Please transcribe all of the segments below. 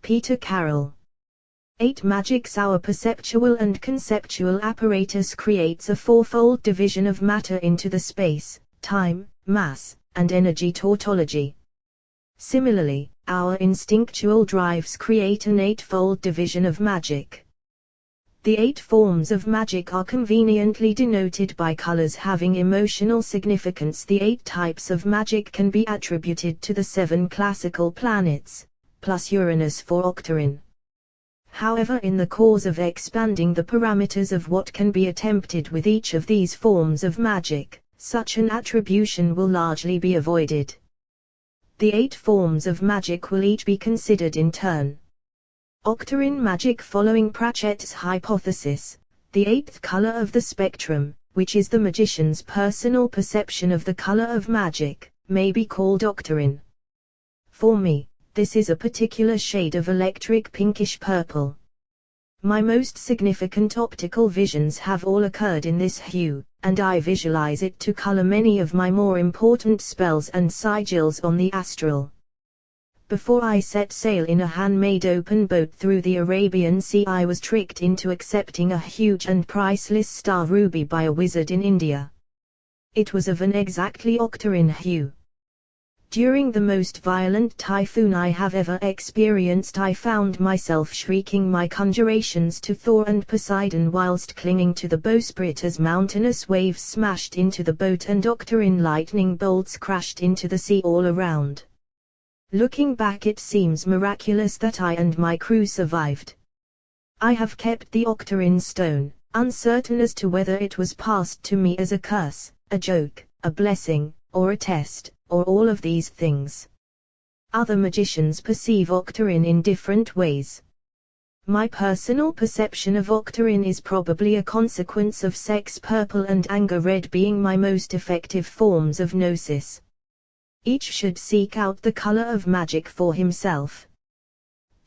Peter Carroll. 8 Magics. Our perceptual and conceptual apparatus creates a fourfold division of matter into the space, time, mass, and energy tautology. Similarly, our instinctual drives create an eightfold division of magic. The 8 forms of magic are conveniently denoted by colors having emotional significance. The 8 types of magic can be attributed to the 7 classical planets, plus Uranus for Octarine. However, in the cause of expanding the parameters of what can be attempted with each of these forms of magic, such an attribution will largely be avoided. The 8 forms of magic will each be considered in turn. Octarine magic. Following Pratchett's hypothesis, the 8th color of the spectrum, which is the magician's personal perception of the color of magic, may be called octarine. For me, this is a particular shade of electric pinkish purple. My most significant optical visions have all occurred in this hue, and I visualize it to color many of my more important spells and sigils on the astral. Before I set sail in a handmade open boat through the Arabian Sea, I was tricked into accepting a huge and priceless star ruby by a wizard in India. It was of an exactly octarine hue. During the most violent typhoon I have ever experienced, I found myself shrieking my conjurations to Thor and Poseidon whilst clinging to the bowsprit as mountainous waves smashed into the boat and octarine lightning bolts crashed into the sea all around. Looking back, it seems miraculous that I and my crew survived. I have kept the octarine stone, uncertain as to whether it was passed to me as a curse, a joke, a blessing, or a test, or all of these things. Other magicians perceive octarine in different ways. My personal perception of octarine is probably a consequence of sex purple and anger red being my most effective forms of gnosis. Each should seek out the color of magic for himself.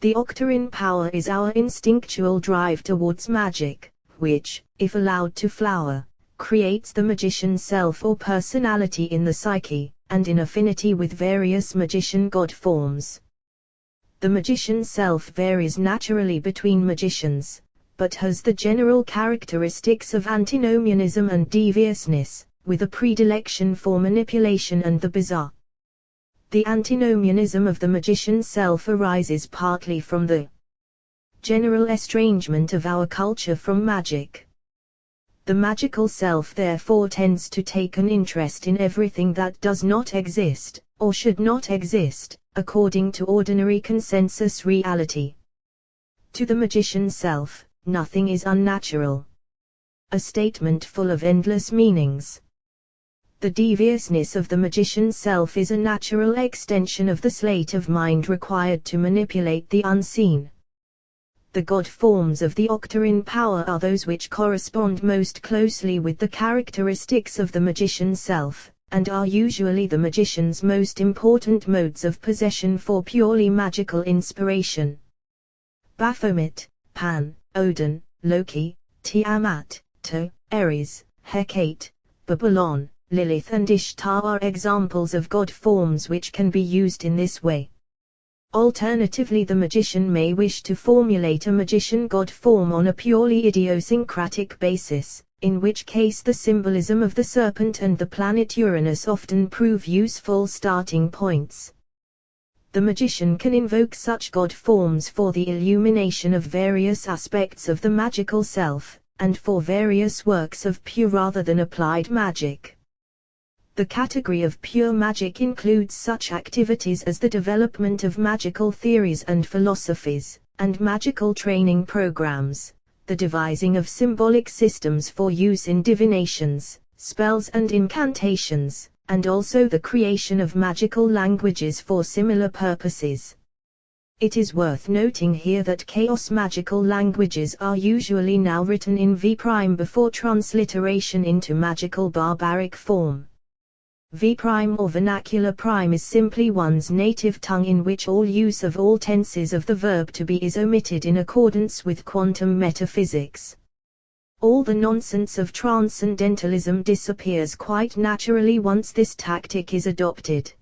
The octarine power is our instinctual drive towards magic, which, if allowed to flower, creates the magician's self or personality in the psyche, and in affinity with various magician god forms. The magician's self varies naturally between magicians, but has the general characteristics of antinomianism and deviousness, with a predilection for manipulation and the bizarre. The antinomianism of the magician's self arises partly from the general estrangement of our culture from magic. The magical self therefore tends to take an interest in everything that does not exist, or should not exist, according to ordinary consensus reality. To the magician's self, nothing is unnatural. A statement full of endless meanings. The deviousness of the magician's self is a natural extension of the slate of mind required to manipulate the unseen. The god forms of the octarine power are those which correspond most closely with the characteristics of the magician's self, and are usually the magician's most important modes of possession for purely magical inspiration. Baphomet, Pan, Odin, Loki, Tiamat, To, Ares, Hecate, Babylon, Lilith and Ishtar are examples of god forms which can be used in this way. Alternatively, the magician may wish to formulate a magician god form on a purely idiosyncratic basis, in which case the symbolism of the serpent and the planet Uranus often prove useful starting points. The magician can invoke such god forms for the illumination of various aspects of the magical self, and for various works of pure rather than applied magic. The category of pure magic includes such activities as the development of magical theories and philosophies, and magical training programs, the devising of symbolic systems for use in divinations, spells and incantations, and also the creation of magical languages for similar purposes. It is worth noting here that chaos magical languages are usually now written in V' before transliteration into magical barbaric form. V' or vernacular prime is simply one's native tongue in which all use of all tenses of the verb to be is omitted in accordance with quantum metaphysics. All the nonsense of transcendentalism disappears quite naturally once this tactic is adopted.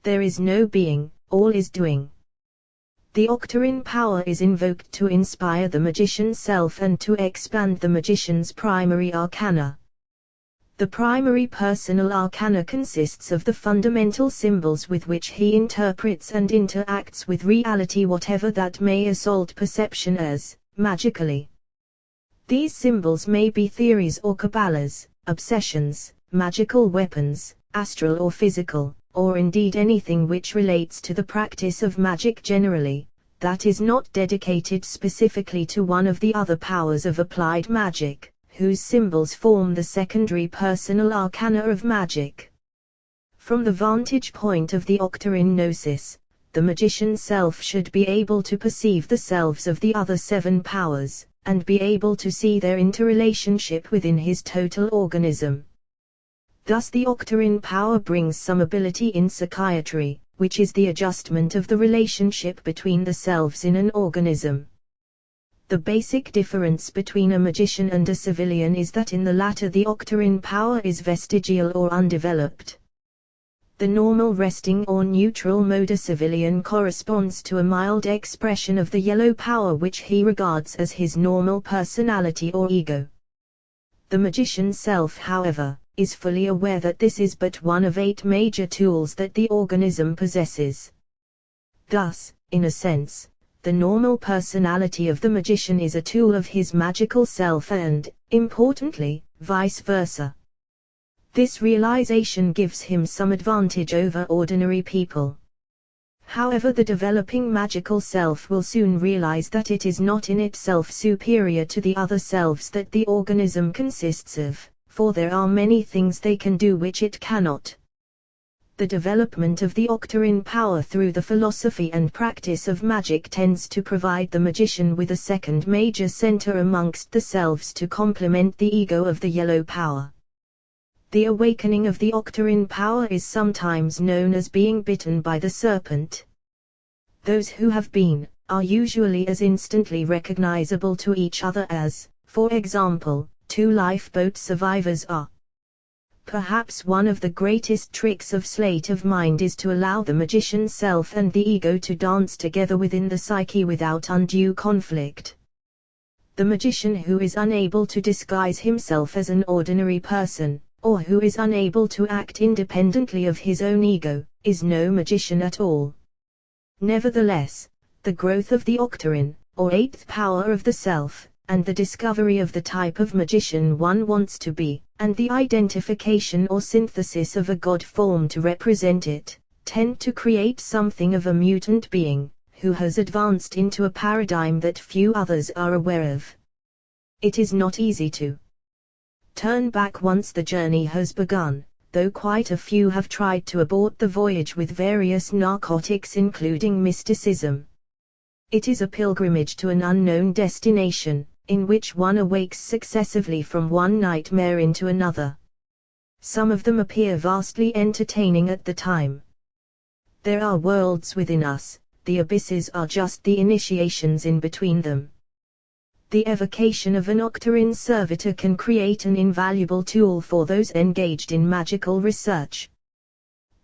There is no being, all is doing. The octarine power is invoked to inspire the magician's self and to expand the magician's primary arcana. The primary personal arcana consists of the fundamental symbols with which he interprets and interacts with reality, whatever that may assault perception as magically. These symbols may be theories or cabbalas, obsessions, magical weapons, astral or physical, or indeed anything which relates to the practice of magic generally, that is not dedicated specifically to one of the other powers of applied magic, whose symbols form the secondary personal arcana of magic. From the vantage point of the octarine gnosis, the magician's self should be able to perceive the selves of the other 7 powers, and be able to see their interrelationship within his total organism. Thus the octarine power brings some ability in psychiatry, which is the adjustment of the relationship between the selves in an organism. The basic difference between a magician and a civilian is that in the latter the octarine power is vestigial or undeveloped. The normal resting or neutral mode a civilian corresponds to a mild expression of the yellow power which he regards as his normal personality or ego. The magician's self, however, is fully aware that this is but one of 8 major tools that the organism possesses. Thus, in a sense, the normal personality of the magician is a tool of his magical self and, importantly, vice versa. This realization gives him some advantage over ordinary people. However, the developing magical self will soon realize that it is not in itself superior to the other selves that the organism consists of, for there are many things they can do which it cannot. The development of the octarine power through the philosophy and practice of magic tends to provide the magician with a second major center amongst the selves to complement the ego of the yellow power. The awakening of the octarine power is sometimes known as being bitten by the serpent. Those who have been, are usually as instantly recognizable to each other as, for example, 2 lifeboat survivors are. Perhaps one of the greatest tricks of sleight of mind is to allow the magician's self and the ego to dance together within the psyche without undue conflict. The magician who is unable to disguise himself as an ordinary person, or who is unable to act independently of his own ego, is no magician at all. Nevertheless, the growth of the octarine, or 8th power of the self, and the discovery of the type of magician one wants to be, and the identification or synthesis of a god form to represent it, tend to create something of a mutant being, who has advanced into a paradigm that few others are aware of. It is not easy to turn back once the journey has begun, though quite a few have tried to abort the voyage with various narcotics including mysticism. It is a pilgrimage to an unknown destination, in which one awakes successively from one nightmare into another. Some of them appear vastly entertaining at the time. There are worlds within us, the abysses are just the initiations in between them. The evocation of an octarine servitor can create an invaluable tool for those engaged in magical research.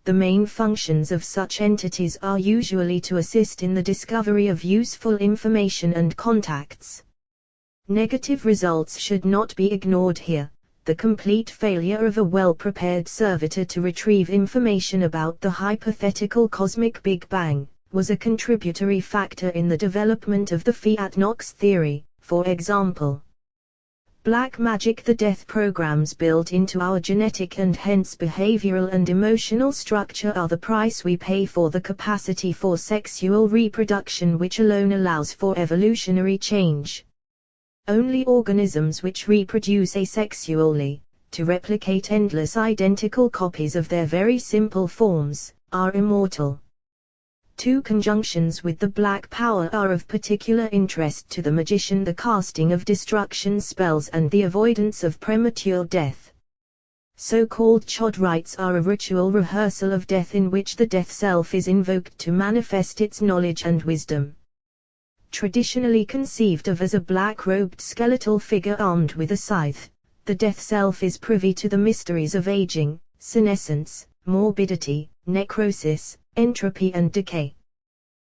The main functions of such entities are usually to assist in the discovery of useful information and contacts. Negative results should not be ignored here. The complete failure of a well-prepared servitor to retrieve information about the hypothetical cosmic Big Bang was a contributory factor in the development of the Fiat-Knox theory, for example. Black magic. The death programs built into our genetic and hence behavioral and emotional structure are the price we pay for the capacity for sexual reproduction which alone allows for evolutionary change. Only organisms which reproduce asexually, to replicate endless identical copies of their very simple forms, are immortal. 2 conjunctions with the black power are of particular interest to the magician: the casting of destruction spells and the avoidance of premature death. So-called chod rites are a ritual rehearsal of death in which the death self is invoked to manifest its knowledge and wisdom. Traditionally conceived of as a black-robed skeletal figure armed with a scythe, the death self is privy to the mysteries of aging, senescence, morbidity, necrosis, entropy and decay.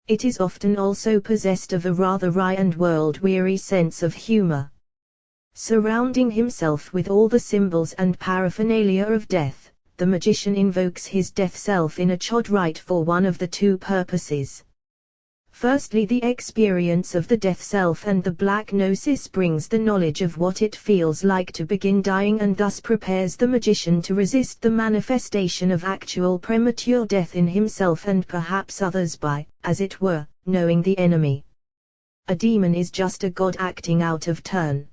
It is often also possessed of a rather wry and world-weary sense of humor. Surrounding himself with all the symbols and paraphernalia of death, the magician invokes his death self in a chodrite for one of the two purposes. Firstly, the experience of the death self and the black gnosis brings the knowledge of what it feels like to begin dying, and thus prepares the magician to resist the manifestation of actual premature death in himself and perhaps others by, as it were, knowing the enemy. A demon is just a god acting out of turn.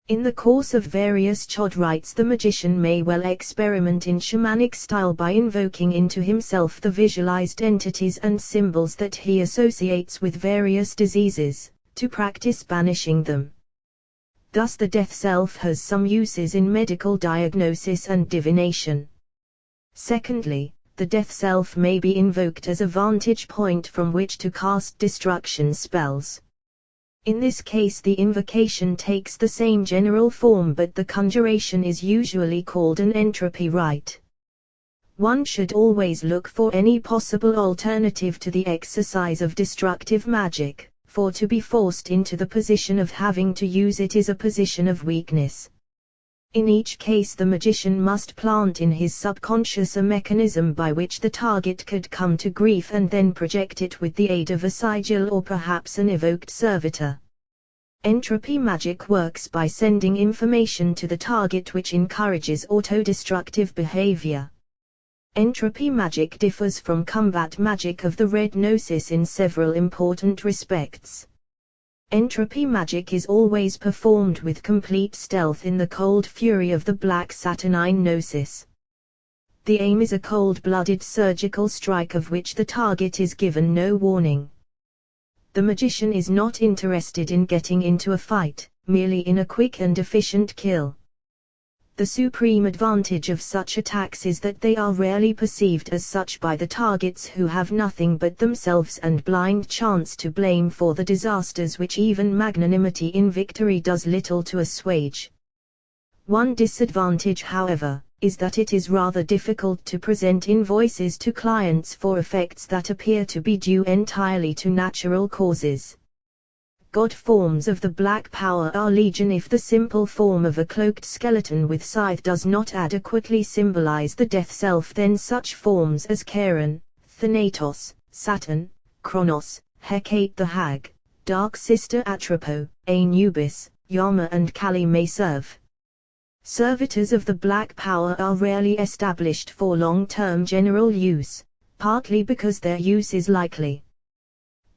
In the course of various chodrites, the magician may well experiment in shamanic style by invoking into himself the visualized entities and symbols that he associates with various diseases, to practice banishing them. Thus the death self has some uses in medical diagnosis and divination. Secondly, the death self may be invoked as a vantage point from which to cast destruction spells. In this case the invocation takes the same general form, but the conjuration is usually called an entropy rite. One should always look for any possible alternative to the exercise of destructive magic, for to be forced into the position of having to use it is a position of weakness. In each case the magician must plant in his subconscious a mechanism by which the target could come to grief and then project it with the aid of a sigil or perhaps an evoked servitor. Entropy magic works by sending information to the target which encourages autodestructive behavior. Entropy magic differs from combat magic of the red gnosis in several important respects. Entropy magic is always performed with complete stealth in the cold fury of the black saturnine gnosis. The aim is a cold-blooded surgical strike of which the target is given no warning. The magician is not interested in getting into a fight, merely in a quick and efficient kill. The supreme advantage of such attacks is that they are rarely perceived as such by the targets, who have nothing but themselves and blind chance to blame for the disasters which even magnanimity in victory does little to assuage. One disadvantage, however, is that it is rather difficult to present invoices to clients for effects that appear to be due entirely to natural causes. God forms of the black power are legion. If the simple form of a cloaked skeleton with scythe does not adequately symbolize the death self, then such forms as Charon, Thanatos, Saturn, Kronos, Hecate the Hag, Dark Sister Atropo, Anubis, Yama and Kali may serve. Servitors of the black power are rarely established for long-term general use, partly because their use is likely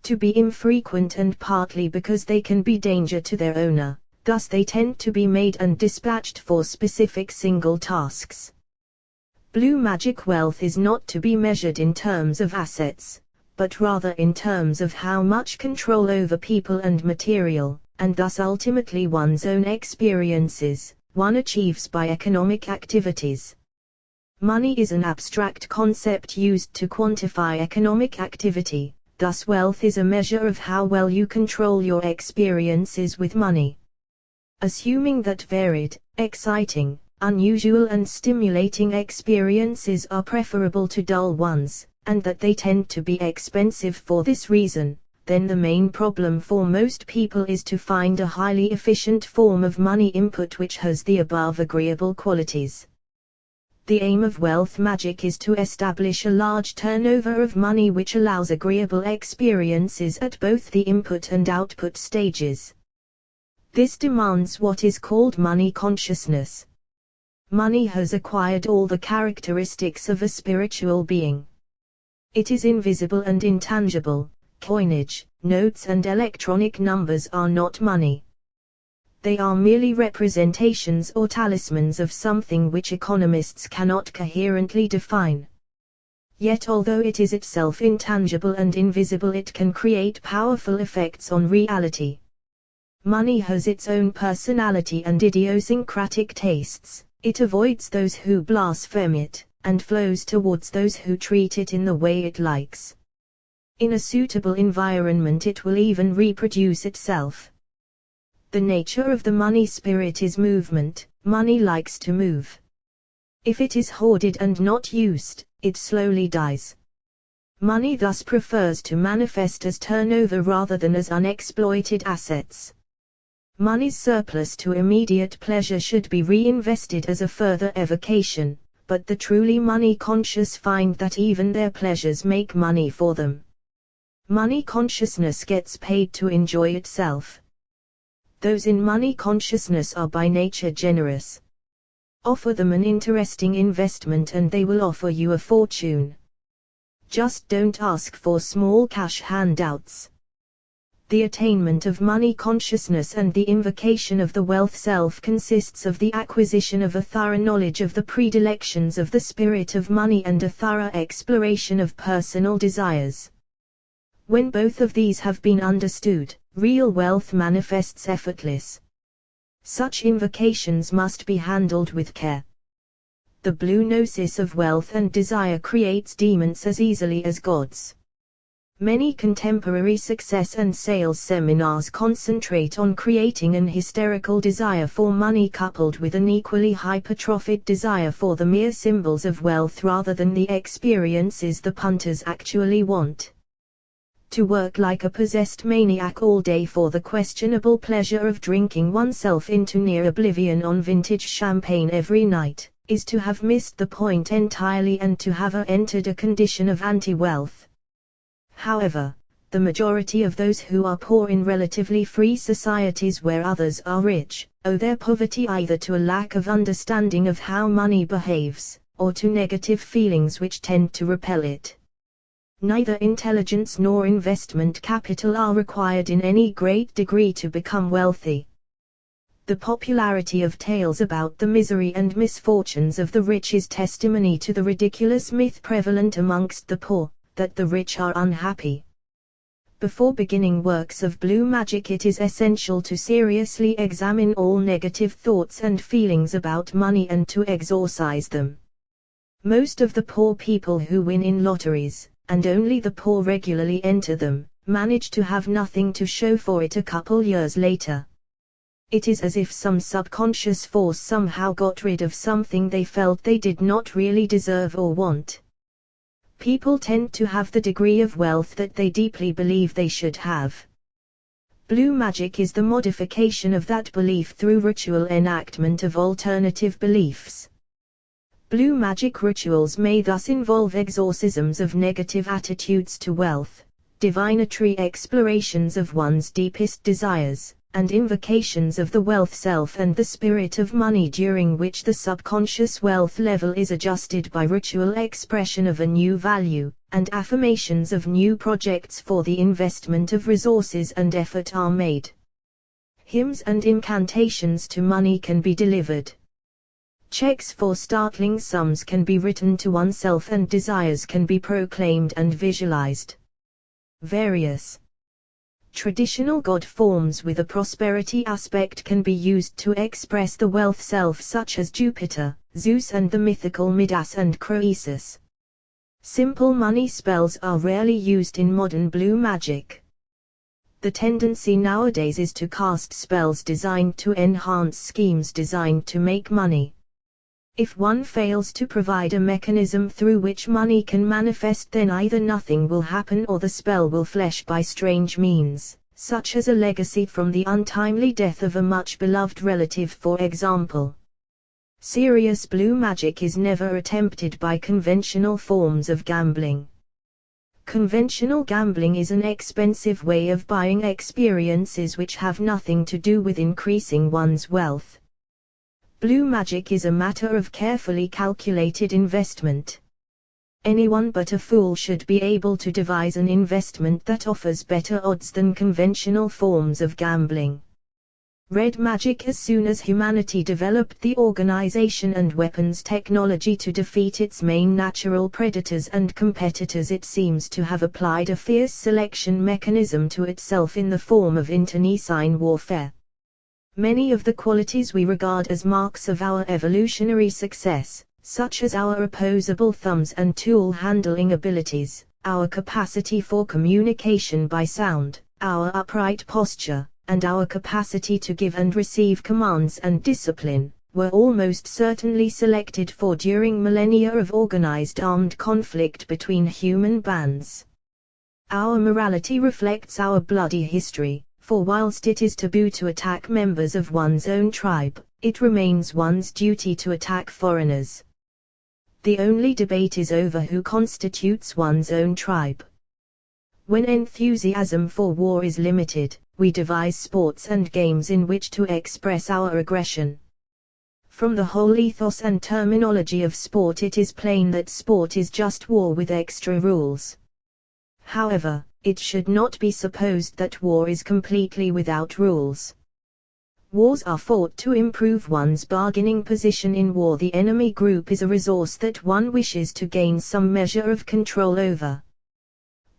to be infrequent and partly because they can be danger to their owner, thus they tend to be made and dispatched for specific single tasks. Blue magic wealth is not to be measured in terms of assets, but rather in terms of how much control over people and material, and thus ultimately one's own experiences, one achieves by economic activities. Money is an abstract concept used to quantify economic activity. Thus wealth is a measure of how well you control your experiences with money. Assuming that varied, exciting, unusual and stimulating experiences are preferable to dull ones, and that they tend to be expensive for this reason, then the main problem for most people is to find a highly efficient form of money input which has the above agreeable qualities. The aim of wealth magic is to establish a large turnover of money which allows agreeable experiences at both the input and output stages. This demands what is called money consciousness. Money has acquired all the characteristics of a spiritual being. It is invisible and intangible. Coinage, notes and electronic numbers are not money. They are merely representations or talismans of something which economists cannot coherently define. Yet although it is itself intangible and invisible, it can create powerful effects on reality. Money has its own personality and idiosyncratic tastes. It avoids those who blaspheme it, and flows towards those who treat it in the way it likes. In a suitable environment it will even reproduce itself. The nature of the money spirit is movement. Money likes to move. If it is hoarded and not used, it slowly dies. Money thus prefers to manifest as turnover rather than as unexploited assets. Money's surplus to immediate pleasure should be reinvested as a further evocation, but the truly money-conscious find that even their pleasures make money for them. Money consciousness gets paid to enjoy itself. Those in money consciousness are by nature generous. Offer them an interesting investment and they will offer you a fortune. Just don't ask for small cash handouts. The attainment of money consciousness and the invocation of the wealth self consists of the acquisition of a thorough knowledge of the predilections of the spirit of money and a thorough exploration of personal desires. When both of these have been understood, real wealth manifests effortless. Such invocations must be handled with care. The blue gnosis of wealth and desire creates demons as easily as gods. Many contemporary success and sales seminars concentrate on creating an hysterical desire for money coupled with an equally hypertrophied desire for the mere symbols of wealth rather than the experiences the punters actually want. To work like a possessed maniac all day for the questionable pleasure of drinking oneself into near oblivion on vintage champagne every night, is to have missed the point entirely and to have entered a condition of anti-wealth. However, the majority of those who are poor in relatively free societies where others are rich, owe their poverty either to a lack of understanding of how money behaves, or to negative feelings which tend to repel it. Neither intelligence nor investment capital are required in any great degree to become wealthy. The popularity of tales about the misery and misfortunes of the rich is testimony to the ridiculous myth prevalent amongst the poor, that the rich are unhappy. Before beginning works of blue magic, it is essential to seriously examine all negative thoughts and feelings about money and to exorcise them. Most of the poor people who win in lotteries, and only the poor regularly enter them, manage to have nothing to show for it a couple years later. It is as if some subconscious force somehow got rid of something they felt they did not really deserve or want. People tend to have the degree of wealth that they deeply believe they should have. Blue magic is the modification of that belief through ritual enactment of alternative beliefs. Blue magic rituals may thus involve exorcisms of negative attitudes to wealth, divinatory explorations of one's deepest desires, and invocations of the wealth self and the spirit of money, during which the subconscious wealth level is adjusted by ritual expression of a new value, and affirmations of new projects for the investment of resources and effort are made. Hymns and incantations to money can be delivered. Checks for startling sums can be written to oneself and desires can be proclaimed and visualized. Various traditional god forms with a prosperity aspect can be used to express the wealth self, such as Jupiter, Zeus and the mythical Midas and Croesus. Simple money spells are rarely used in modern blue magic. The tendency nowadays is to cast spells designed to enhance schemes designed to make money. If one fails to provide a mechanism through which money can manifest, then either nothing will happen or the spell will flesh by strange means, such as a legacy from the untimely death of a much beloved relative, for example. Serious blue magic is never attempted by conventional forms of gambling. Conventional gambling is an expensive way of buying experiences which have nothing to do with increasing one's wealth. Blue magic is a matter of carefully calculated investment. Anyone but a fool should be able to devise an investment that offers better odds than conventional forms of gambling. Red magic: as soon as humanity developed the organization and weapons technology to defeat its main natural predators and competitors, it seems to have applied a fierce selection mechanism to itself in the form of internecine warfare. Many of the qualities we regard as marks of our evolutionary success, such as our opposable thumbs and tool-handling abilities, our capacity for communication by sound, our upright posture, and our capacity to give and receive commands and discipline, were almost certainly selected for during millennia of organized armed conflict between human bands. Our morality reflects our bloody history, for whilst it is taboo to attack members of one's own tribe, it remains one's duty to attack foreigners. The only debate is over who constitutes one's own tribe. When enthusiasm for war is limited, we devise sports and games in which to express our aggression. From the whole ethos and terminology of sport, it is plain that sport is just war with extra rules. However, it should not be supposed that war is completely without rules. Wars are fought to improve one's bargaining position in war. The enemy group is a resource that one wishes to gain some measure of control over.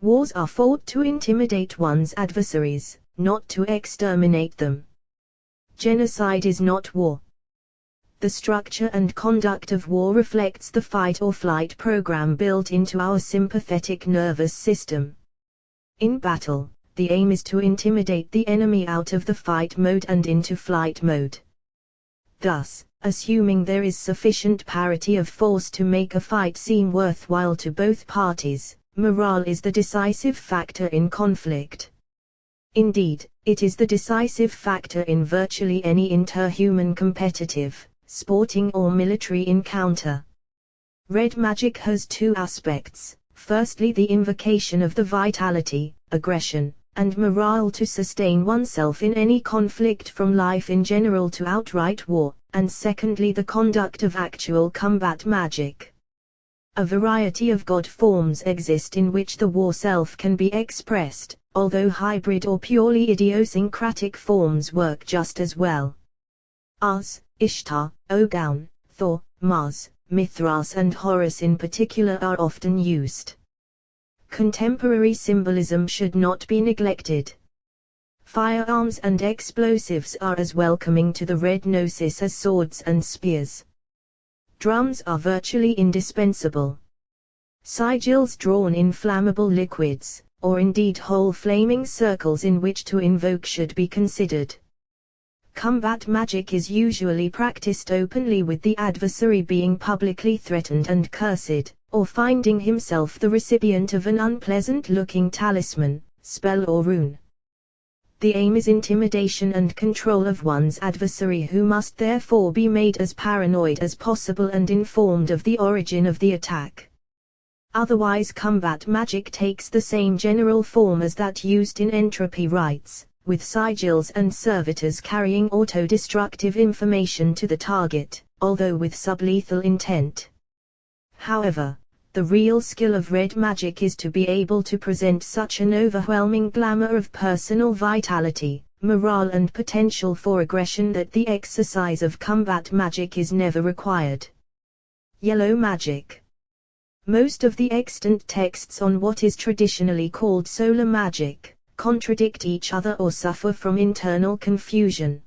Wars are fought to intimidate one's adversaries, not to exterminate them. Genocide is not war. The structure and conduct of war reflects the fight-or-flight program built into our sympathetic nervous system. In battle, the aim is to intimidate the enemy out of the fight mode and into flight mode. Thus, assuming there is sufficient parity of force to make a fight seem worthwhile to both parties, morale is the decisive factor in conflict. Indeed, it is the decisive factor in virtually any interhuman competitive, sporting or military encounter. Red magic has two aspects: firstly the invocation of the vitality, aggression, and morale to sustain oneself in any conflict from life in general to outright war, and secondly the conduct of actual combat magic. A variety of god forms exist in which the war self can be expressed, although hybrid or purely idiosyncratic forms work just as well. Ars, Ishtar, Ogun, Thor, Mars, Mithras and Horus in particular are often used. Contemporary symbolism should not be neglected. Firearms and explosives are as welcoming to the red gnosis as swords and spears. Drums are virtually indispensable. Sigils drawn in flammable liquids, or indeed whole flaming circles in which to invoke should be considered. Combat magic is usually practiced openly with the adversary being publicly threatened and cursed, or finding himself the recipient of an unpleasant-looking talisman, spell or rune. The aim is intimidation and control of one's adversary, who must therefore be made as paranoid as possible and informed of the origin of the attack. Otherwise combat magic takes the same general form as that used in entropy rites, with sigils and servitors carrying auto-destructive information to the target, although with sublethal intent. However, the real skill of red magic is to be able to present such an overwhelming glamour of personal vitality, morale and potential for aggression that the exercise of combat magic is never required. Yellow magic. Most of the extant texts on what is traditionally called solar magic contradict each other or suffer from internal confusion.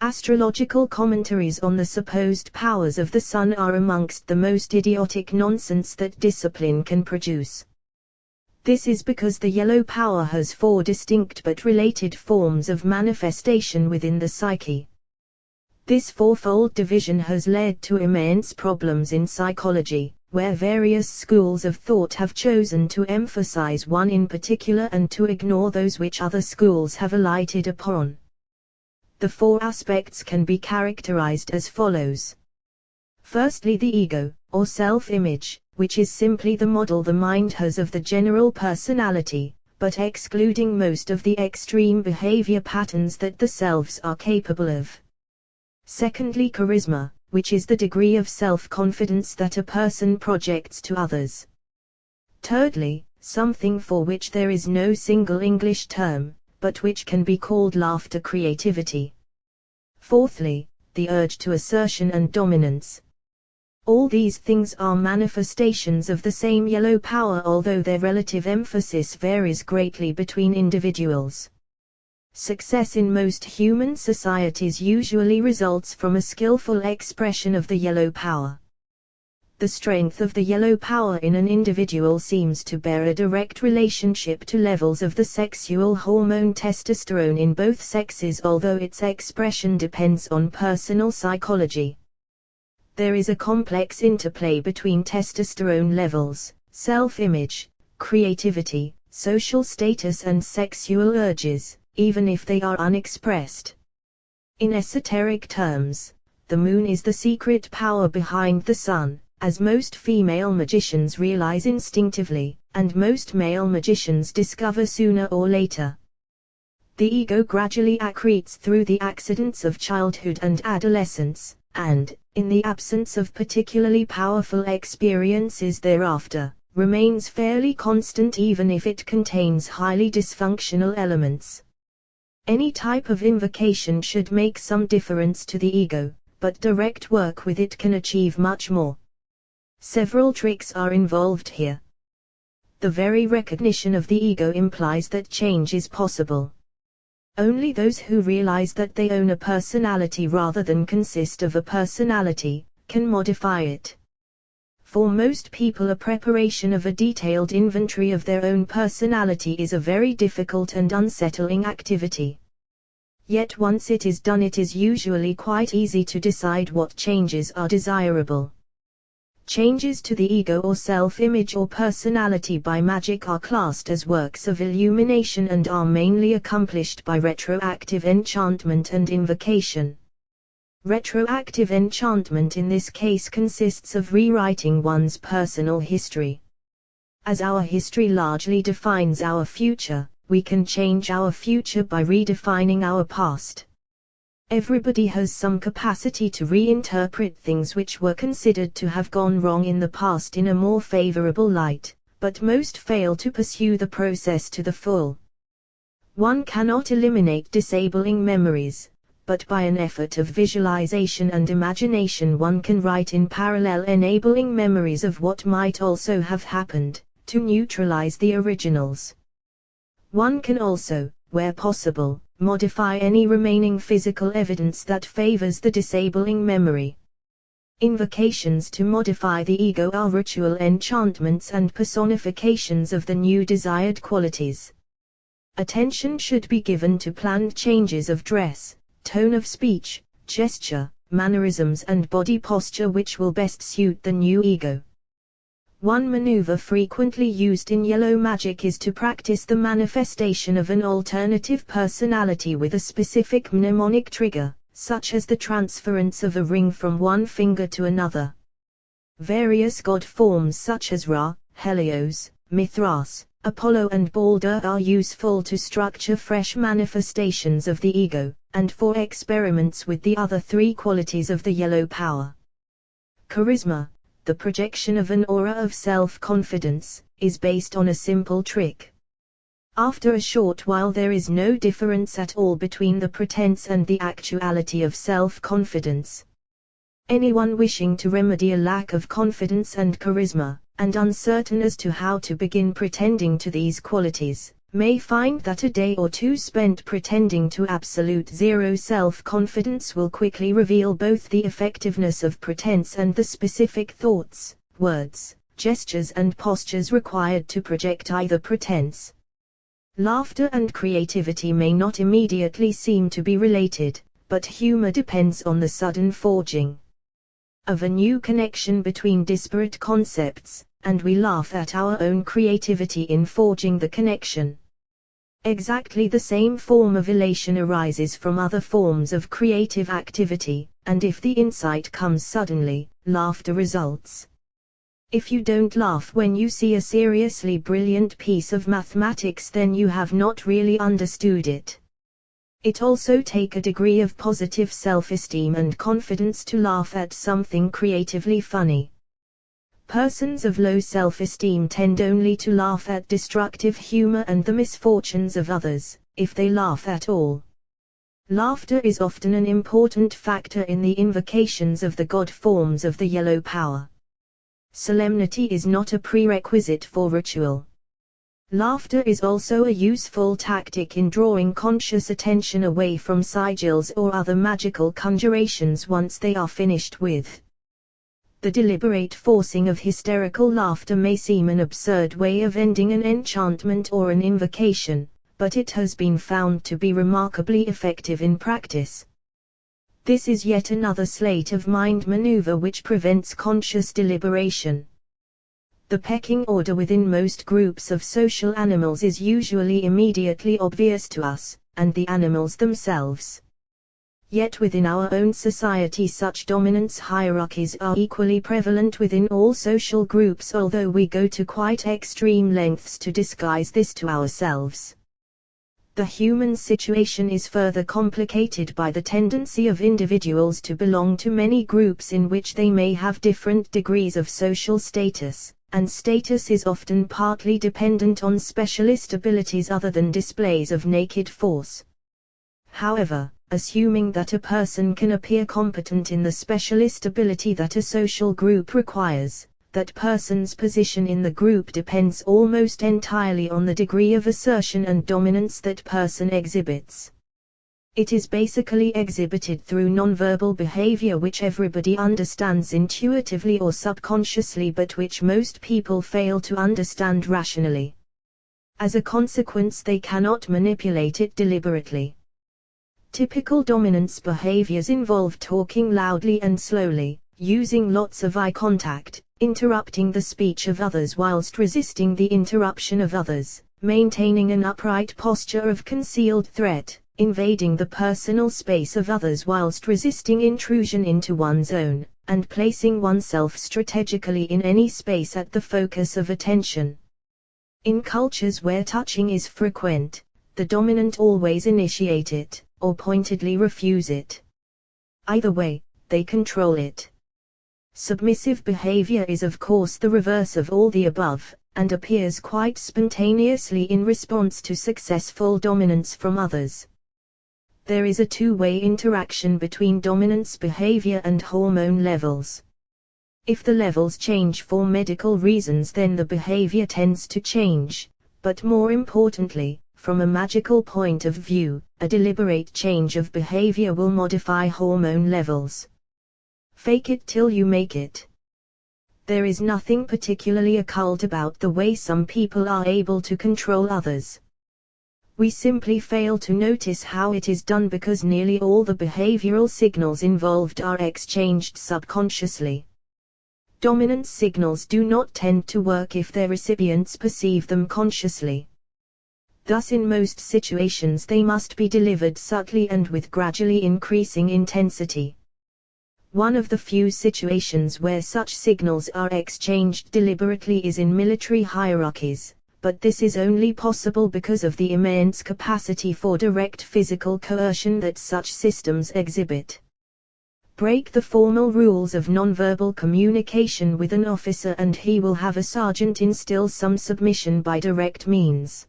Astrological commentaries on the supposed powers of the sun are amongst the most idiotic nonsense that discipline can produce. This is because the yellow power has four distinct but related forms of manifestation within the psyche. This fourfold division has led to immense problems in psychology, where various schools of thought have chosen to emphasize one in particular and to ignore those which other schools have alighted upon. The four aspects can be characterized as follows. Firstly, the ego, or self-image, which is simply the model the mind has of the general personality, but excluding most of the extreme behavior patterns that the selves are capable of. Secondly, charisma, which is the degree of self-confidence that a person projects to others. Thirdly, something for which there is no single English term, but which can be called laughter creativity. Fourthly, the urge to assertion and dominance. All these things are manifestations of the same yellow power, although their relative emphasis varies greatly between individuals. Success in most human societies usually results from a skillful expression of the yellow power. The strength of the yellow power in an individual seems to bear a direct relationship to levels of the sexual hormone testosterone in both sexes, although its expression depends on personal psychology. There is a complex interplay between testosterone levels, self-image, creativity, social status and sexual urges, even if they are unexpressed. In esoteric terms, the moon is the secret power behind the sun, as most female magicians realize instinctively, and most male magicians discover sooner or later. The ego gradually accretes through the accidents of childhood and adolescence, and, in the absence of particularly powerful experiences thereafter, remains fairly constant even if it contains highly dysfunctional elements. Any type of invocation should make some difference to the ego, but direct work with it can achieve much more. Several tricks are involved here. The very recognition of the ego implies that change is possible. Only those who realize that they own a personality rather than consist of a personality, can modify it. For most people, a preparation of a detailed inventory of their own personality is a very difficult and unsettling activity. Yet once it is done, it is usually quite easy to decide what changes are desirable. Changes to the ego or self-image or personality by magic are classed as works of illumination and are mainly accomplished by retroactive enchantment and invocation. Retroactive enchantment in this case consists of rewriting one's personal history. As our history largely defines our future, we can change our future by redefining our past. Everybody has some capacity to reinterpret things which were considered to have gone wrong in the past in a more favorable light, but most fail to pursue the process to the full. One cannot eliminate disabling memories, but by an effort of visualization and imagination one can write in parallel enabling memories of what might also have happened, to neutralize the originals. One can also, where possible, modify any remaining physical evidence that favors the disabling memory. Invocations to modify the ego are ritual enchantments and personifications of the new desired qualities. Attention should be given to planned changes of dress, tone of speech, gesture, mannerisms and body posture which will best suit the new ego. One maneuver frequently used in yellow magic is to practice the manifestation of an alternative personality with a specific mnemonic trigger, such as the transference of a ring from one finger to another. Various god forms such as Ra, Helios, Mithras, Apollo and Balder are useful to structure fresh manifestations of the ego, and for experiments with the other three qualities of the yellow power. Charisma, the projection of an aura of self-confidence, is based on a simple trick. After a short while there is no difference at all between the pretense and the actuality of self-confidence. Anyone wishing to remedy a lack of confidence and charisma, and uncertain as to how to begin pretending to these qualities, may find that a day or two spent pretending to absolute zero self-confidence will quickly reveal both the effectiveness of pretense and the specific thoughts, words, gestures and postures required to project either pretense. Laughter and creativity may not immediately seem to be related, but humor depends on the sudden forging of a new connection between disparate concepts, and we laugh at our own creativity in forging the connection. Exactly the same form of elation arises from other forms of creative activity, and if the insight comes suddenly, laughter results. If you don't laugh when you see a seriously brilliant piece of mathematics, then you have not really understood it. It also takes a degree of positive self-esteem and confidence to laugh at something creatively funny. Persons of low self-esteem tend only to laugh at destructive humor and the misfortunes of others, if they laugh at all. Laughter is often an important factor in the invocations of the god forms of the yellow power. Solemnity is not a prerequisite for ritual. Laughter is also a useful tactic in drawing conscious attention away from sigils or other magical conjurations once they are finished with. The deliberate forcing of hysterical laughter may seem an absurd way of ending an enchantment or an invocation, but it has been found to be remarkably effective in practice. This is yet another sleight of mind maneuver which prevents conscious deliberation. The pecking order within most groups of social animals is usually immediately obvious to us, and the animals themselves. Yet within our own society such dominance hierarchies are equally prevalent within all social groups, although we go to quite extreme lengths to disguise this to ourselves. The human situation is further complicated by the tendency of individuals to belong to many groups in which they may have different degrees of social status, and status is often partly dependent on specialist abilities other than displays of naked force. However, assuming that a person can appear competent in the specialist ability that a social group requires, that person's position in the group depends almost entirely on the degree of assertion and dominance that person exhibits. It is basically exhibited through nonverbal behavior which everybody understands intuitively or subconsciously, but which most people fail to understand rationally. As a consequence, they cannot manipulate it deliberately. Typical dominance behaviors involve talking loudly and slowly, using lots of eye contact, interrupting the speech of others whilst resisting the interruption of others, maintaining an upright posture of concealed threat, invading the personal space of others whilst resisting intrusion into one's own, and placing oneself strategically in any space at the focus of attention. In cultures where touching is frequent, the dominant always initiate it, or pointedly refuse it. Either way, they control it. Submissive behavior is of course the reverse of all the above, and appears quite spontaneously in response to successful dominance from others. There is a two-way interaction between dominance behavior and hormone levels. If the levels change for medical reasons, then the behavior tends to change, but more importantly, from a magical point of view, a deliberate change of behavior will modify hormone levels. Fake it till you make it. There is nothing particularly occult about the way some people are able to control others. We simply fail to notice how it is done because nearly all the behavioral signals involved are exchanged subconsciously. Dominance signals do not tend to work if their recipients perceive them consciously. Thus in most situations they must be delivered subtly and with gradually increasing intensity. One of the few situations where such signals are exchanged deliberately is in military hierarchies, but this is only possible because of the immense capacity for direct physical coercion that such systems exhibit. Break the formal rules of nonverbal communication with an officer and he will have a sergeant instill some submission by direct means.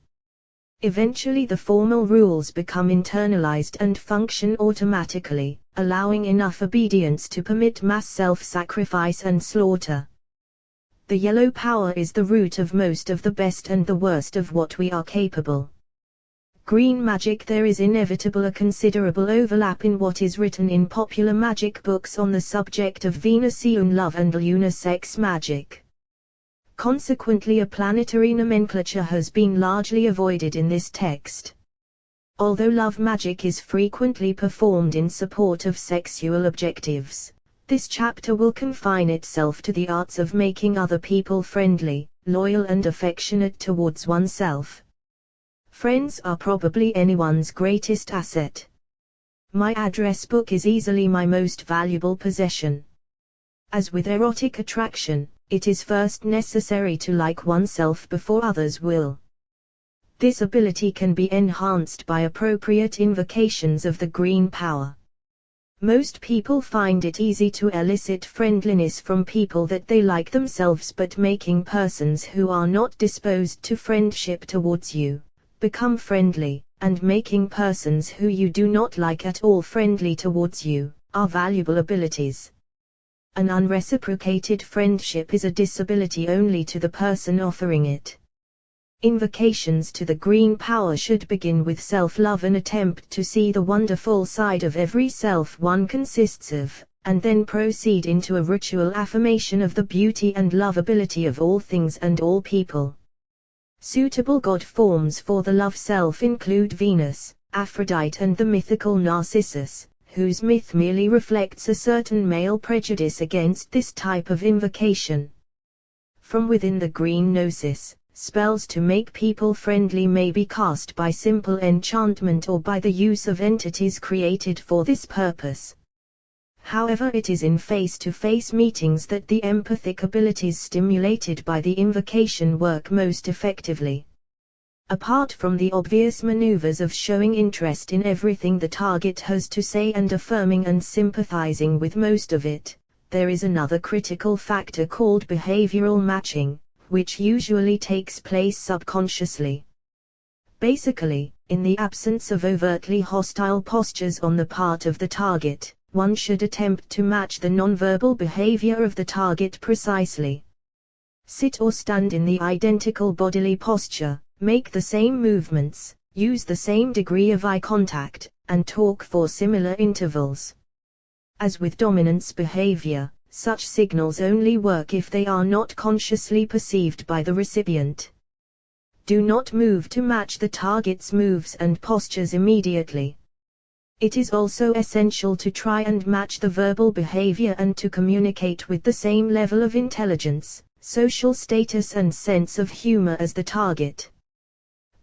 Eventually the formal rules become internalized and function automatically, allowing enough obedience to permit mass self-sacrifice and slaughter. The yellow power is the root of most of the best and the worst of what we are capable. Green magic. There is inevitable a considerable overlap in what is written in popular magic books on the subject of Venusian love and lunar sex magic. Consequently, a planetary nomenclature has been largely avoided in this text. Although love magic is frequently performed in support of sexual objectives, this chapter will confine itself to the arts of making other people friendly, loyal and affectionate towards oneself. Friends are probably anyone's greatest asset. My address book is easily my most valuable possession. As with erotic attraction, it is first necessary to like oneself before others will. This ability can be enhanced by appropriate invocations of the green power. Most people find it easy to elicit friendliness from people that they like themselves, but making persons who are not disposed to friendship towards you become friendly, and making persons who you do not like at all friendly towards you, are valuable abilities. An unreciprocated friendship is a disability only to the person offering it. Invocations to the green power should begin with self-love, an attempt to see the wonderful side of every self one consists of, and then proceed into a ritual affirmation of the beauty and lovability of all things and all people. Suitable god forms for the love self include Venus, Aphrodite and the mythical Narcissus, whose myth merely reflects a certain male prejudice against this type of invocation. From within the green gnosis, spells to make people friendly may be cast by simple enchantment or by the use of entities created for this purpose. However, it is in face-to-face meetings that the empathic abilities stimulated by the invocation work most effectively. Apart from the obvious maneuvers of showing interest in everything the target has to say and affirming and sympathizing with most of it, there is another critical factor called behavioral matching, which usually takes place subconsciously. Basically, in the absence of overtly hostile postures on the part of the target, one should attempt to match the nonverbal behavior of the target precisely. Sit or stand in the identical bodily posture, make the same movements, use the same degree of eye contact, and talk for similar intervals. As with dominance behavior, such signals only work if they are not consciously perceived by the recipient. Do not move to match the target's moves and postures immediately. It is also essential to try and match the verbal behavior and to communicate with the same level of intelligence, social status and sense of humor as the target.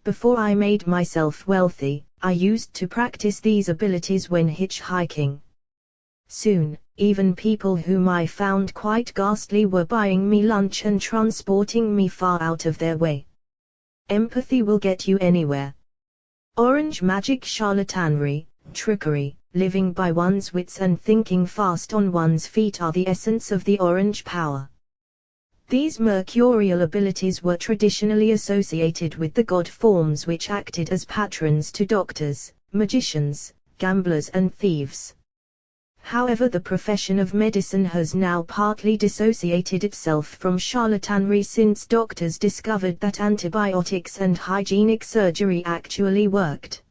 Before I made myself wealthy, I used to practice these abilities when hitchhiking. Soon, even people whom I found quite ghastly were buying me lunch and transporting me far out of their way. Empathy will get you anywhere. Orange magic charlatanry, trickery, living by one's wits and thinking fast on one's feet are the essence of the orange power. These mercurial abilities were traditionally associated with the god forms which acted as patrons to doctors, magicians, gamblers and thieves. However, the profession of medicine has now partly dissociated itself from charlatanry since doctors discovered that antibiotics and hygienic surgery actually worked.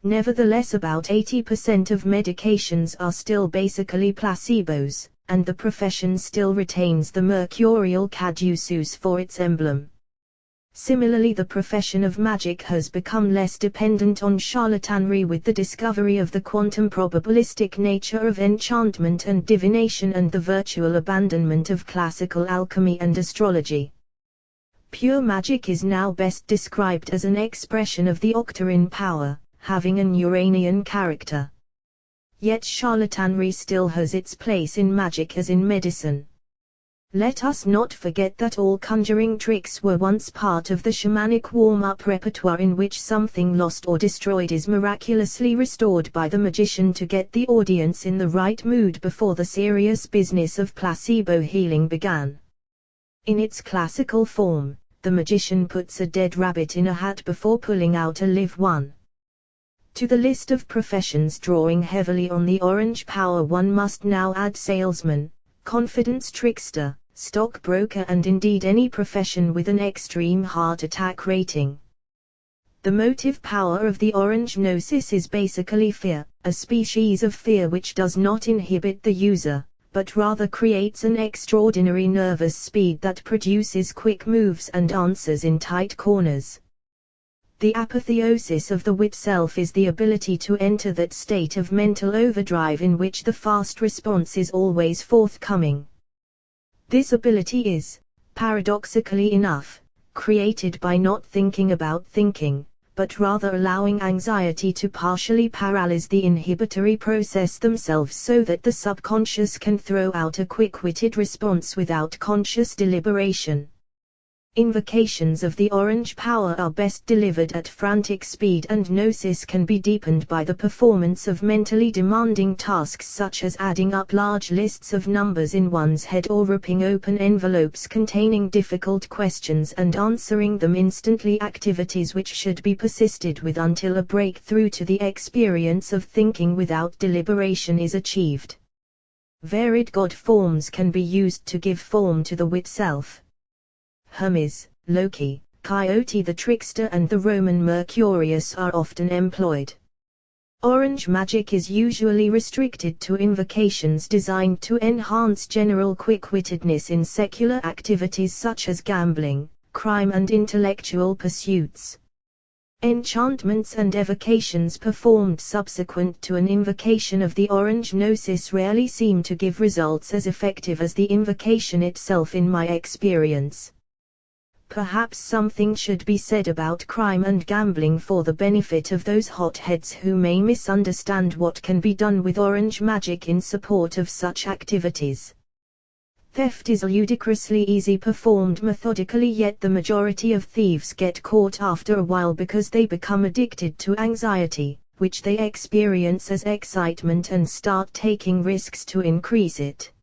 Nevertheless, about 80% of medications are still basically placebos, and the profession still retains the mercurial caduceus for its emblem. Similarly, the profession of magic has become less dependent on charlatanry with the discovery of the quantum probabilistic nature of enchantment and divination and the virtual abandonment of classical alchemy and astrology. Pure magic is now best described as an expression of the octarine power, having an Uranian character. Yet charlatanry still has its place in magic as in medicine. Let us not forget that all conjuring tricks were once part of the shamanic warm-up repertoire in which something lost or destroyed is miraculously restored by the magician to get the audience in the right mood before the serious business of placebo healing began. In its classical form, the magician puts a dead rabbit in a hat before pulling out a live one. To the list of professions drawing heavily on the orange power one must now add salesman, confidence trickster, stockbroker and indeed any profession with an extreme heart attack rating. The motive power of the orange gnosis is basically fear, a species of fear which does not inhibit the user, but rather creates an extraordinary nervous speed that produces quick moves and answers in tight corners. The apotheosis of the wit self is the ability to enter that state of mental overdrive in which the fast response is always forthcoming. This ability is, paradoxically enough, created by not thinking about thinking, but rather allowing anxiety to partially paralyze the inhibitory process themselves so that the subconscious can throw out a quick-witted response without conscious deliberation. Invocations of the orange power are best delivered at frantic speed and gnosis can be deepened by the performance of mentally demanding tasks such as adding up large lists of numbers in one's head or ripping open envelopes containing difficult questions and answering them instantly, activities which should be persisted with until a breakthrough to the experience of thinking without deliberation is achieved. Varied god forms can be used to give form to the wit self. Hermes, Loki, Coyote the trickster and the Roman Mercurius are often employed. Orange magic is usually restricted to invocations designed to enhance general quick-wittedness in secular activities such as gambling, crime and intellectual pursuits. Enchantments and evocations performed subsequent to an invocation of the orange gnosis rarely seem to give results as effective as the invocation itself in my experience. Perhaps something should be said about crime and gambling for the benefit of those hotheads who may misunderstand what can be done with orange magic in support of such activities. Theft is ludicrously easy performed methodically, yet the majority of thieves get caught after a while because they become addicted to anxiety, which they experience as excitement and start taking risks to increase it.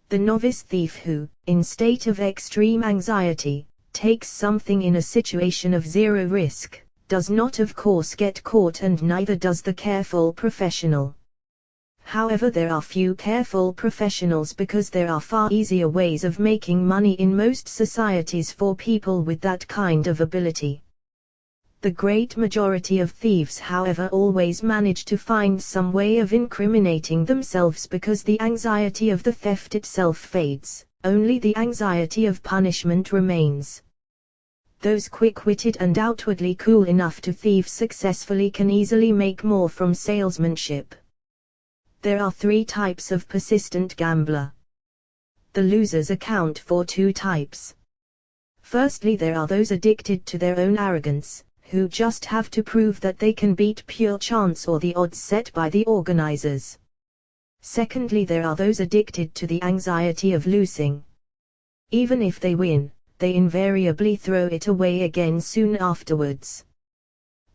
The novice thief who, in state of extreme anxiety, takes something in a situation of zero risk, does not of course get caught, and neither does the careful professional. However, there are few careful professionals because there are far easier ways of making money in most societies for people with that kind of ability. The great majority of thieves, however, always manage to find some way of incriminating themselves because the anxiety of the theft itself fades, only the anxiety of punishment remains. Those quick-witted and outwardly cool enough to thieve successfully can easily make more from salesmanship. There are 3 types of persistent gambler. The losers account for 2 types. Firstly, there are those addicted to their own arrogance, who just have to prove that they can beat pure chance or the odds set by the organizers. Secondly, there are those addicted to the anxiety of losing. Even if they win, they invariably throw it away again soon afterwards.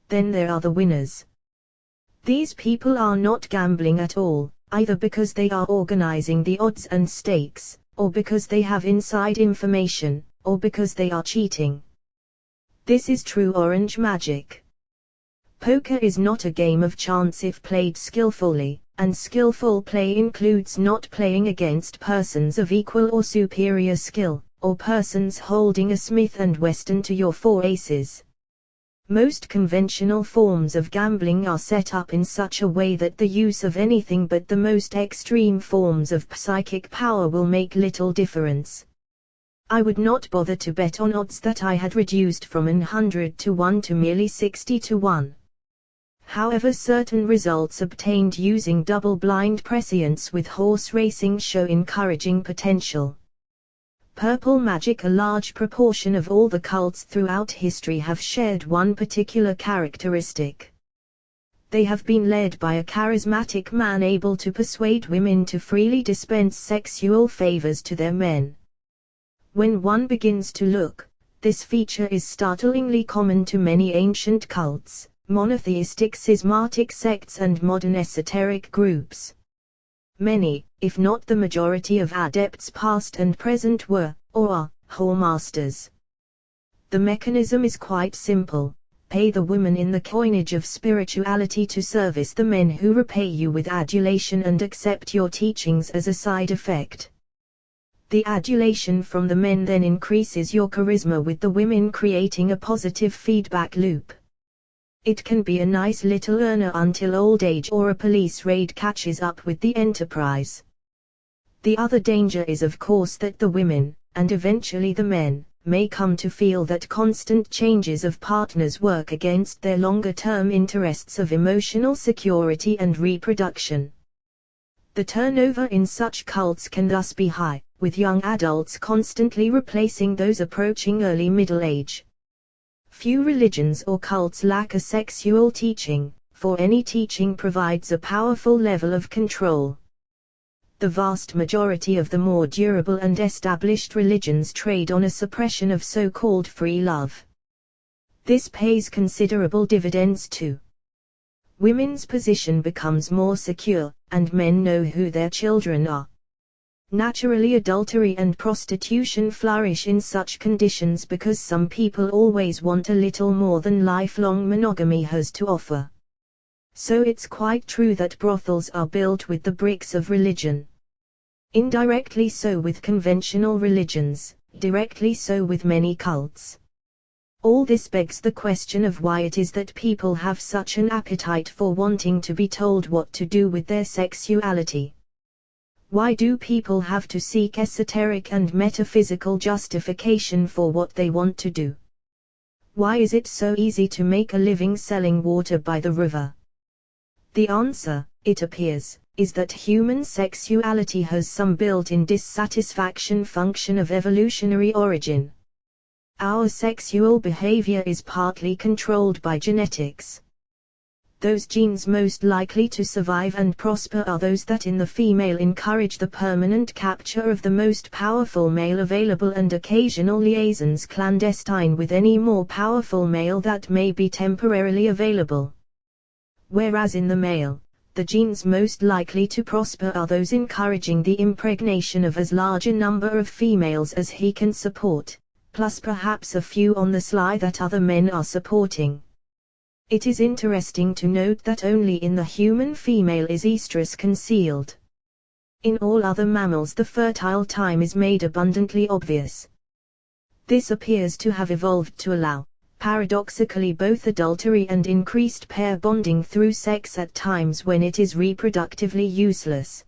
Then there are the winners. These people are not gambling at all, either because they are organizing the odds and stakes, or because they have inside information, or because they are cheating. This is true orange magic. Poker is not a game of chance if played skillfully, and skillful play includes not playing against persons of equal or superior skill, or persons holding a Smith & Wesson to your 4 aces. Most conventional forms of gambling are set up in such a way that the use of anything but the most extreme forms of psychic power will make little difference. I would not bother to bet on odds that I had reduced from 100 to 1 to merely 60 to 1. However, certain results obtained using double-blind prescience with horse racing show encouraging potential. Purple magic. A large proportion of all the cults throughout history have shared one particular characteristic. They have been led by a charismatic man able to persuade women to freely dispense sexual favors to their men. When one begins to look, this feature is startlingly common to many ancient cults, monotheistic schismatic sects and modern esoteric groups. Many, if not the majority of adepts past and present were, or are, whoremasters. The mechanism is quite simple: pay the woman in the coinage of spirituality to service the men who repay you with adulation and accept your teachings as a side effect. The adulation from the men then increases your charisma with the women, creating a positive feedback loop. It can be a nice little earner until old age or a police raid catches up with the enterprise. The other danger is of course that the women, and eventually the men, may come to feel that constant changes of partners work against their longer-term interests of emotional security and reproduction. The turnover in such cults can thus be high, with young adults constantly replacing those approaching early middle age. Few religions or cults lack a sexual teaching, for any teaching provides a powerful level of control. The vast majority of the more durable and established religions trade on a suppression of so-called free love. This pays considerable dividends too. Women's position becomes more secure, and men know who their children are. Naturally, adultery and prostitution flourish in such conditions because some people always want a little more than lifelong monogamy has to offer. So it's quite true that brothels are built with the bricks of religion. Indirectly so with conventional religions, directly so with many cults. All this begs the question of why it is that people have such an appetite for wanting to be told what to do with their sexuality. Why do people have to seek esoteric and metaphysical justification for what they want to do? Why is it so easy to make a living selling water by the river? The answer, it appears, is that human sexuality has some built-in dissatisfaction function of evolutionary origin. Our sexual behavior is partly controlled by genetics. Those genes most likely to survive and prosper are those that in the female encourage the permanent capture of the most powerful male available and occasional liaisons clandestine with any more powerful male that may be temporarily available. Whereas in the male, the genes most likely to prosper are those encouraging the impregnation of as large a number of females as he can support, plus perhaps a few on the sly that other men are supporting. It is interesting to note that only in the human female is estrus concealed. In all other mammals the fertile time is made abundantly obvious. This appears to have evolved to allow, paradoxically, both adultery and increased pair bonding through sex at times when it is reproductively useless.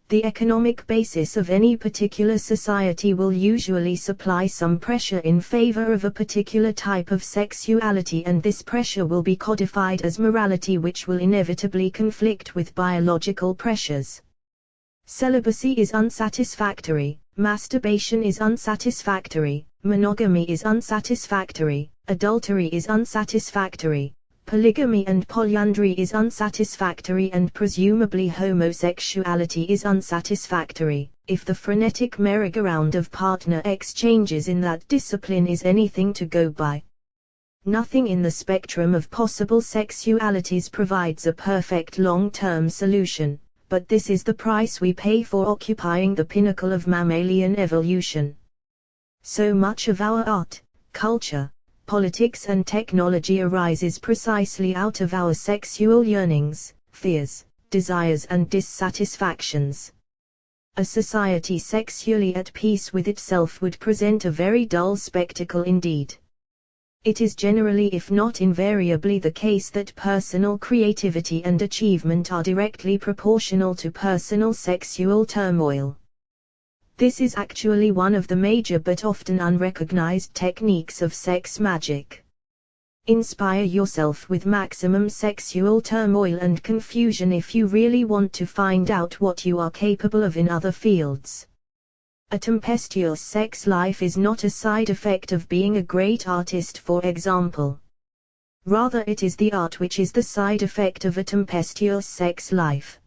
The economic basis of any particular society will usually supply some pressure in favor of a particular type of sexuality, and this pressure will be codified as morality, which will inevitably conflict with biological pressures. Celibacy is unsatisfactory, masturbation is unsatisfactory, monogamy is unsatisfactory, adultery is unsatisfactory, polygamy and polyandry is unsatisfactory, and presumably homosexuality is unsatisfactory, if the frenetic merry-go-round of partner exchanges in that discipline is anything to go by. Nothing in the spectrum of possible sexualities provides a perfect long-term solution, but this is the price we pay for occupying the pinnacle of mammalian evolution. So much of our art, culture, politics and technology arises precisely out of our sexual yearnings, fears, desires and dissatisfactions. A society sexually at peace with itself would present a very dull spectacle indeed. It is generally, if not invariably, the case that personal creativity and achievement are directly proportional to personal sexual turmoil. This is actually one of the major but often unrecognized techniques of sex magic. Inspire yourself with maximum sexual turmoil and confusion if you really want to find out what you are capable of in other fields. A tempestuous sex life is not a side effect of being a great artist, for example. Rather, it is the art which is the side effect of a tempestuous sex life.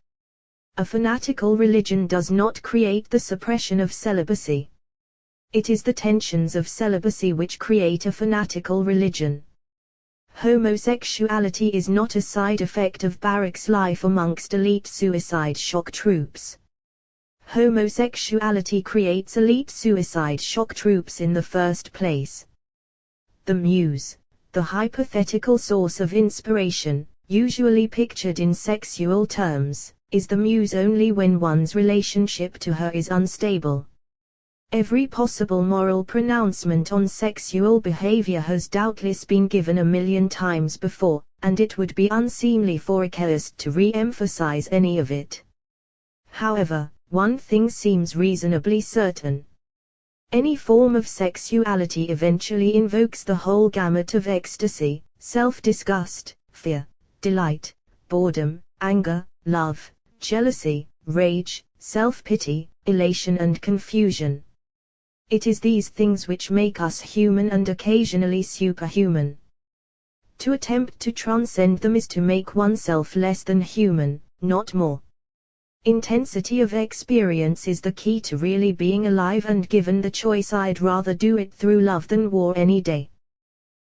A fanatical religion does not create the suppression of celibacy. It is the tensions of celibacy which create a fanatical religion. Homosexuality is not a side effect of barracks life amongst elite suicide shock troops. Homosexuality creates elite suicide shock troops in the first place. The muse, the hypothetical source of inspiration, usually pictured in sexual terms, is the muse only when one's relationship to her is unstable. Every possible moral pronouncement on sexual behavior has doubtless been given a million times before, and it would be unseemly for a chaoist to re-emphasize any of it. However, one thing seems reasonably certain. Any form of sexuality eventually invokes the whole gamut of ecstasy, self-disgust, fear, delight, boredom, anger, love, jealousy, rage, self-pity, elation and confusion. It is these things which make us human and occasionally superhuman. To attempt to transcend them is to make oneself less than human, not more. Intensity of experience is the key to really being alive, and given the choice I'd rather do it through love than war any day.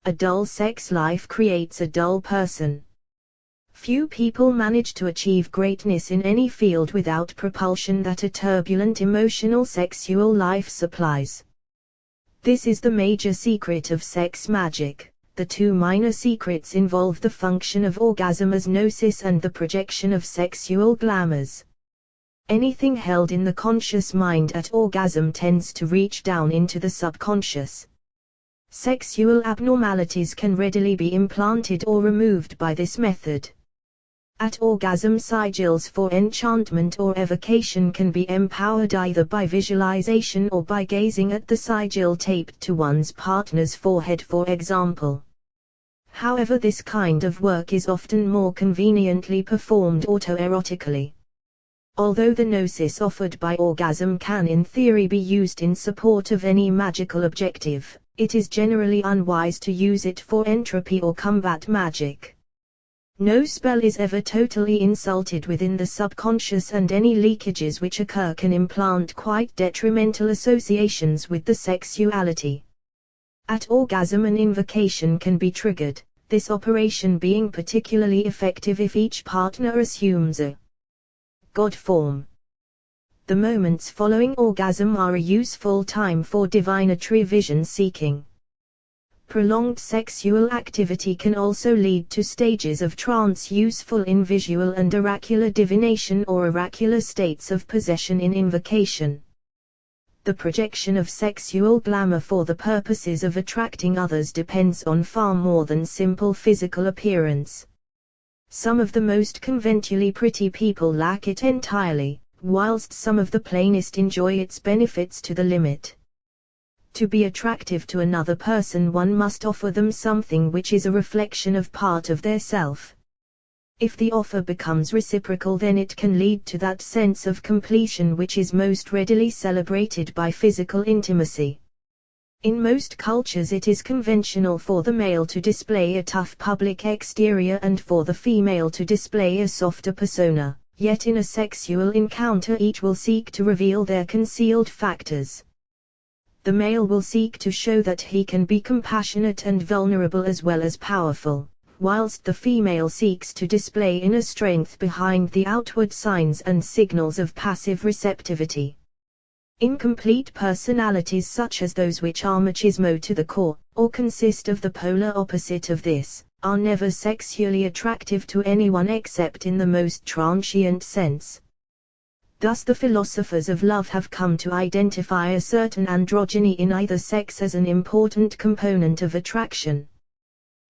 A dull sex life creates a dull person. Few people manage to achieve greatness in any field without propulsion that a turbulent emotional sexual life supplies. This is the major secret of sex magic. The two minor secrets involve the function of orgasm as gnosis and the projection of sexual glamours. Anything held in the conscious mind at orgasm tends to reach down into the subconscious. Sexual abnormalities can readily be implanted or removed by this method. At orgasm, sigils for enchantment or evocation can be empowered either by visualization or by gazing at the sigil taped to one's partner's forehead, for example. However, this kind of work is often more conveniently performed autoerotically. Although the gnosis offered by orgasm can in theory be used in support of any magical objective, it is generally unwise to use it for entropy or combat magic. No spell is ever totally insulted within the subconscious, and any leakages which occur can implant quite detrimental associations with the sexuality. At orgasm, an invocation can be triggered, this operation being particularly effective if each partner assumes a God form. The moments following orgasm are a useful time for divinatory vision seeking. Prolonged sexual activity can also lead to stages of trance useful in visual and oracular divination or oracular states of possession in invocation. The projection of sexual glamour for the purposes of attracting others depends on far more than simple physical appearance. Some of the most conventionally pretty people lack it entirely, whilst some of the plainest enjoy its benefits to the limit. To be attractive to another person, one must offer them something which is a reflection of part of their self. If the offer becomes reciprocal, then it can lead to that sense of completion which is most readily celebrated by physical intimacy. In most cultures it is conventional for the male to display a tough public exterior and for the female to display a softer persona, yet in a sexual encounter each will seek to reveal their concealed factors. The male will seek to show that he can be compassionate and vulnerable as well as powerful, whilst the female seeks to display inner strength behind the outward signs and signals of passive receptivity. Incomplete personalities such as those which are machismo to the core, or consist of the polar opposite of this, are never sexually attractive to anyone except in the most transient sense. Thus the philosophers of love have come to identify a certain androgyny in either sex as an important component of attraction.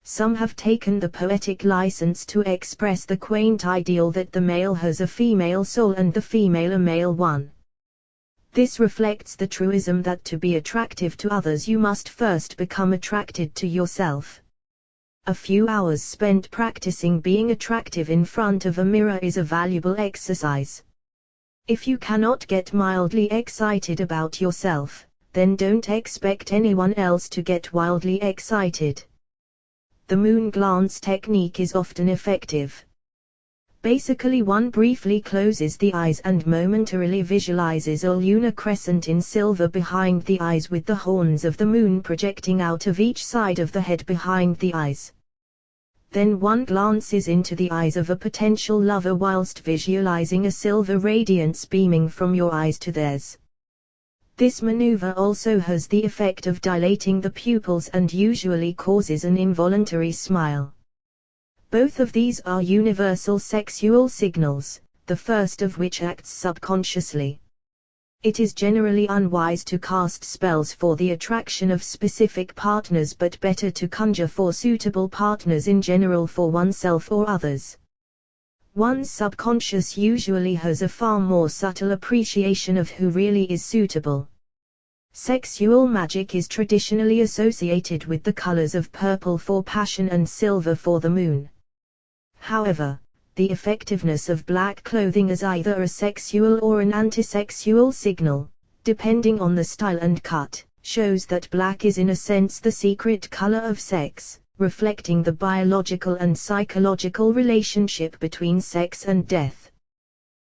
Some have taken the poetic license to express the quaint ideal that the male has a female soul and the female a male one. This reflects the truism that to be attractive to others you must first become attracted to yourself. A few hours spent practicing being attractive in front of a mirror is a valuable exercise. If you cannot get mildly excited about yourself, then don't expect anyone else to get wildly excited. The moon glance technique is often effective. Basically, one briefly closes the eyes and momentarily visualizes a lunar crescent in silver behind the eyes with the horns of the moon projecting out of each side of the head behind the eyes. Then one glances into the eyes of a potential lover whilst visualizing a silver radiance beaming from your eyes to theirs. This maneuver also has the effect of dilating the pupils and usually causes an involuntary smile. Both of these are universal sexual signals, the first of which acts subconsciously. It is generally unwise to cast spells for the attraction of specific partners, but better to conjure for suitable partners in general for oneself or others. One's subconscious usually has a far more subtle appreciation of who really is suitable. Sexual magic is traditionally associated with the colors of purple for passion and silver for the moon. However, the effectiveness of black clothing as either a sexual or an antisexual signal, depending on the style and cut, shows that black is in a sense the secret color of sex, reflecting the biological and psychological relationship between sex and death.